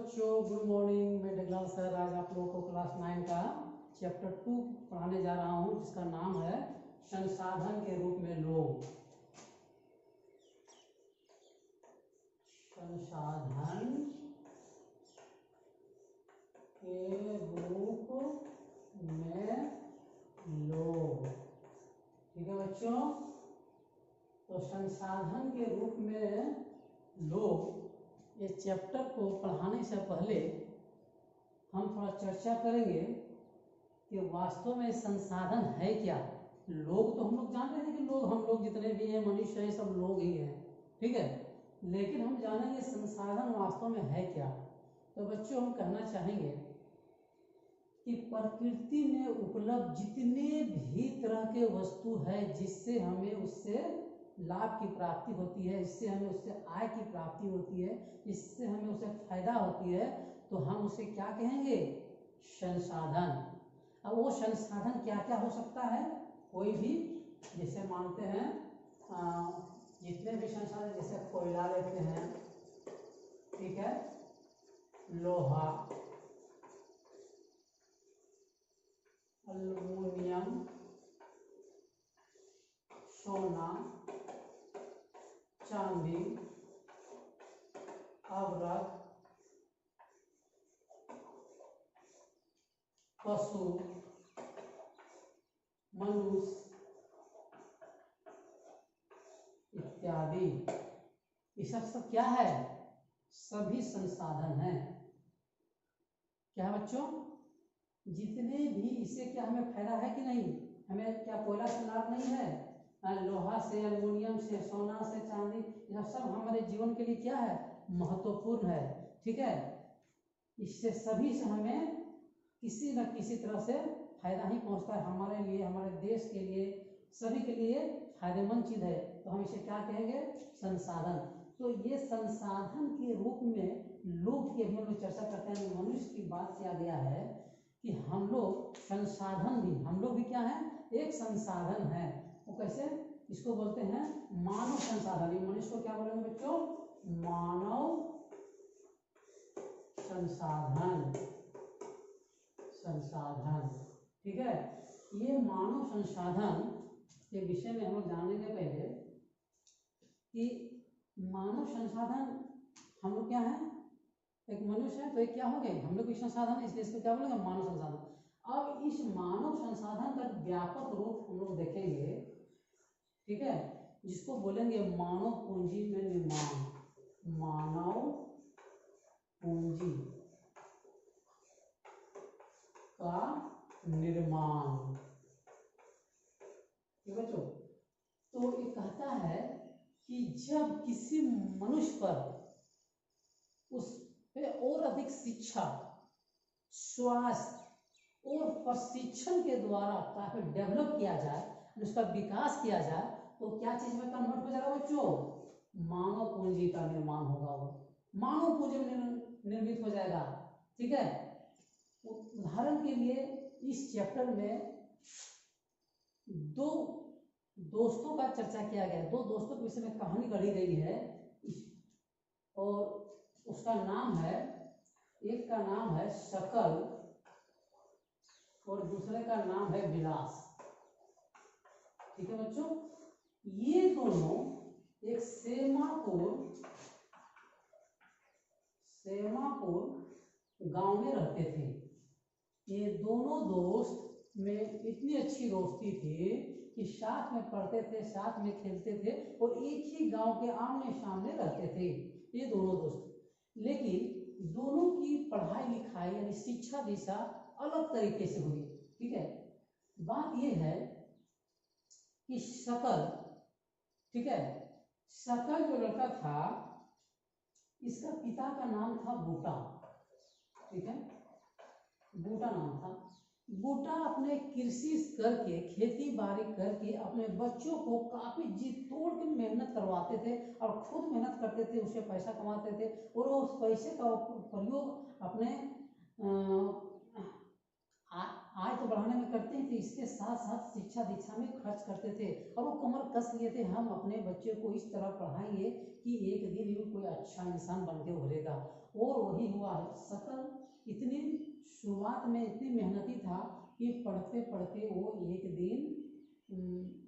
बच्चों, good morning. मैं डगलाल sir आज आप लोगों को क्लास 9 का चैप्टर 2 पढ़ाने जा रहा हूँ, जिसका नाम है संसाधन के रूप में लोग। संसाधन के रूप में लोग। ठीक है बच्चों, तो संसाधन के रूप में लोग, ये चैप्टर को पढ़ाने से पहले हम थोड़ा चर्चा करेंगे कि वास्तव में संसाधन है क्या। लोग तो हम लोग जानते हैं कि लोग, हम लोग जितने भी हैं, मनुष्य है, सब लोग ही हैं, ठीक है। लेकिन हम जानेंगे संसाधन वास्तव में है क्या। तो बच्चों, हम कहना चाहेंगे कि प्रकृति में उपलब्ध जितने भी तरह के वस्तु है जिससे हमें उससे लाभ की प्राप्ति होती है, इससे हमें उससे आय की प्राप्ति होती है, इससे हमें उससे फायदा होती है, तो हम उसे क्या कहेंगे? संसाधन। अब वो संसाधन क्या क्या हो सकता है? कोई भी, जैसे मानते हैं जितने भी संसाधन, जैसे कोयला लेते हैं, ठीक है, लोहा, एल्युमिनियम, सोना, चांदी, अवरक, पशु, मनुष्य इत्यादि, ये सब क्या है? सभी संसाधन हैं। क्या है बच्चों? जितने भी, इससे क्या हमें फायदा है कि नहीं? हमें क्या कोयला से लाभ नहीं है? लोहा से, एल्युमिनियम से, सोना से, चांदी, यह सब हमारे जीवन के लिए क्या है? महत्वपूर्ण है, ठीक है। इससे सभी से हमें किसी न किसी तरह से फायदा ही पहुंचता है, हमारे लिए, हमारे देश के लिए, सभी के लिए फायदेमंद चीज है। तो हम इसे क्या कहेंगे? संसाधन। तो ये संसाधन के रूप में लोग की अभी हम लोग चर्चा करते हैं। मनुष्य की बात किया गया है कि हम लोग संसाधन भी, हम लोग भी क्या है? एक संसाधन है। वो कैसे? इसको बोलते हैं मानव संसाधन। ये मनुष्य को क्या बोलेंगे बच्चों? मानव संसाधन। संसाधन, ठीक है। ये मानव संसाधन के विषय में हम लोग जानेंगे पहले कि मानव संसाधन हम लोग क्या है? एक मनुष्य है, तो एक क्या हो गए? हम लोग संसाधन, इसलिए इसको क्या बोलेंगे? मानव संसाधन। अब इस मानव संसाधन का व्यापक रूप हम लोग देखेंगे, ठीक है, जिसको बोलेंगे मानव पूंजी में निर्माण। मानव पूंजी का निर्माण, ठीक है बच्चों। तो ये कहता है कि जब किसी मनुष्य पर उस पे और अधिक शिक्षा, स्वास्थ्य और प्रशिक्षण के द्वारा काफी डेवलप किया जाए, उसका विकास किया जाए, तो क्या चीज में कन्वर्ट हो जाएगा बच्चों? मानव पूंजी का निर्माण होगा, वो मानव पूंजी में निर्मित हो जाएगा, ठीक है। उदाहरण के लिए इस चैप्टर में दो दोस्तों का चर्चा किया गया है। दो दोस्तों के विषय में कहानी गढ़ी गई है, और उसका नाम है, एक का नाम है शकल और दूसरे का नाम है विलास, ठीक है बच्चों। ये दोनों एक सेमापुर गांव में रहते थे। ये दोनों दोस्त में इतनी अच्छी दोस्ती थी कि साथ में पढ़ते थे, साथ में खेलते थे, और एक ही गांव के आमने सामने रहते थे ये दोनों दोस्त। लेकिन दोनों की पढ़ाई लिखाई यानी शिक्षा दिशा अलग तरीके से हुई, ठीक है। बात यह है कि शकल, ठीक है, शकल जो लड़का था, इसका पिता का नाम था बूटा, ठीक है, बूटा नाम था। बूटा अपने कृषि करके, खेती बाड़ी करके अपने बच्चों को काफी जी तोड़ के मेहनत करवाते थे, और खुद मेहनत करते थे, उससे पैसा कमाते थे, और उस पैसे का प्रयोग अपने आय तो बढ़ाने में करते हैं थे, इसके साथ साथ शिक्षा दीक्षा में खर्च करते थे और वो कमर कस लिए थे, हम अपने बच्चे को इस तरह पढ़ाएंगे कि एक दिन ये कोई अच्छा इंसान बन के उभरेगा। और वही हुआ है। शकल इतनी शुरुआत में इतनी मेहनती था कि पढ़ते पढ़ते वो एक दिन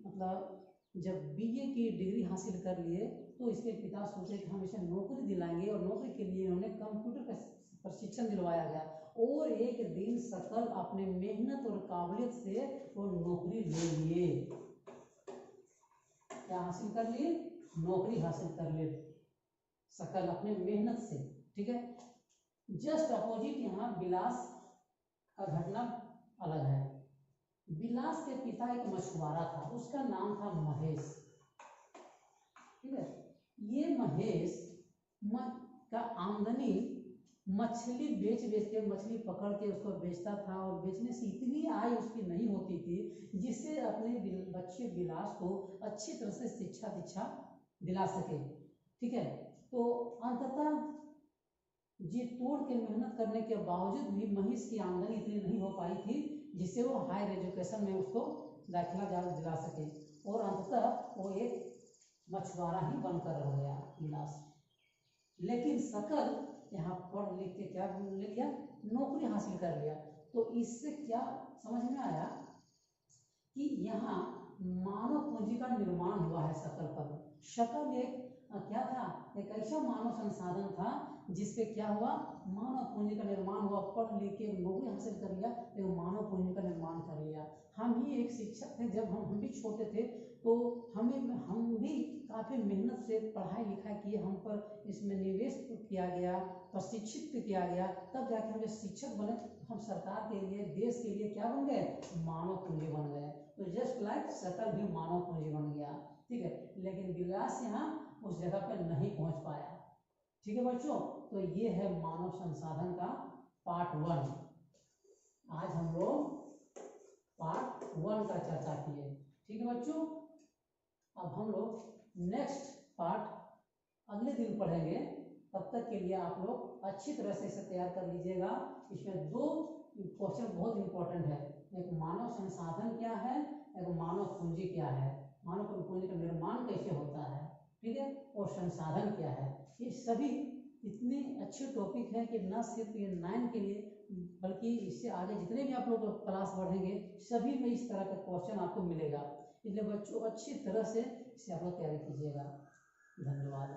मतलब जब बीए की डिग्री हासिल कर लिए तो इसके पिता सोचे कि हम इसे नौकरी दिलाएंगे और नौकरी के लिए उन्हें कंप्यूटर का प्रशिक्षण दिलवाया गया और एक दिन शकल अपने मेहनत और काबिलियत से वो नौकरी ले लिए। क्या हासिल कर लिए? नौकरी हासिल कर लिए शकल अपने मेहनत से। ठीक है। जस्ट अपोजिट यहाँ विलास का घटना अलग है। विलास के पिता एक मछुआरा था, उसका नाम था महेश। ठीक है। ये महेश का आमदनी मछली बेच के मछली पकड़ के उसको बेचता था और बेचने से इतनी आय उसकी नहीं होती थी जिससे अपने बच्चे विलास को अच्छी तरह से शिक्षा दीक्षा दिला सके। ठीक है। तो अंततः जी तोड़ के मेहनत करने के बावजूद भी महेश की आमदनी इतनी नहीं हो पाई थी जिससे वो हायर एजुकेशन में उसको दाखिला दिला सके और अंततः वो एक मछुआरा ही बनकर रह गया विलास। लेकिन शकल यहाँ पढ़ लिख के क्या ले लिया? नौकरी हासिल कर लिया। तो इससे क्या समझ में आया कि यहाँ मानव पूंजी का निर्माण हुआ है शकल पर। शकल एक क्या था? एक ऐसा मानव संसाधन था जिसपे क्या हुआ? मानव पूंजी का निर्माण हुआ। पढ़ लिख के नौकरी हासिल कर लिया तो मानव पूंजी का निर्माण कर लिया। हम ही एक शिक्षक थे, जब हम भी छोटे थे तो हम भी काफ़ी मेहनत से पढ़ाई लिखाई किए, हम पर इसमें निवेश किया गया, प्रशिक्षित किया गया, तब जाके हम जब शिक्षक बने हम सरकार के लिए देश के लिए क्या बन गए? मानव पूंजी बन गए। तो जस्ट लाइक शकल भी मानव पूंजी बन गया। ठीक है। लेकिन विलास यहाँ उस जगह पर नहीं पहुंच पाया। ठीक है बच्चों, तो ये है मानव संसाधन का पार्ट 1। आज हम लोग पार्ट 1 का चर्चा किए। ठीक है बच्चों, अब हम लोग नेक्स्ट पार्ट अगले दिन पढ़ेंगे। तब तक के लिए आप लोग अच्छी तरह से इसे तैयार कर लीजिएगा। इसमें 2 क्वेश्चन बहुत इंपॉर्टेंट है, एक मानव संसाधन क्या है, एक मानव पूंजी क्या है, मानव पूंजी का निर्माण कैसे होता है। ठीक है। और संसाधन क्या है। ये सभी इतने अच्छे टॉपिक हैं कि न सिर्फ ये 9 के लिए बल्कि इससे आगे जितने भी आप लोग क्लास बढ़ेंगे सभी में इस तरह का क्वेश्चन आपको मिलेगा। इसलिए बच्चों अच्छी तरह से इसे आप लोग तैयारी कीजिएगा। धन्यवाद।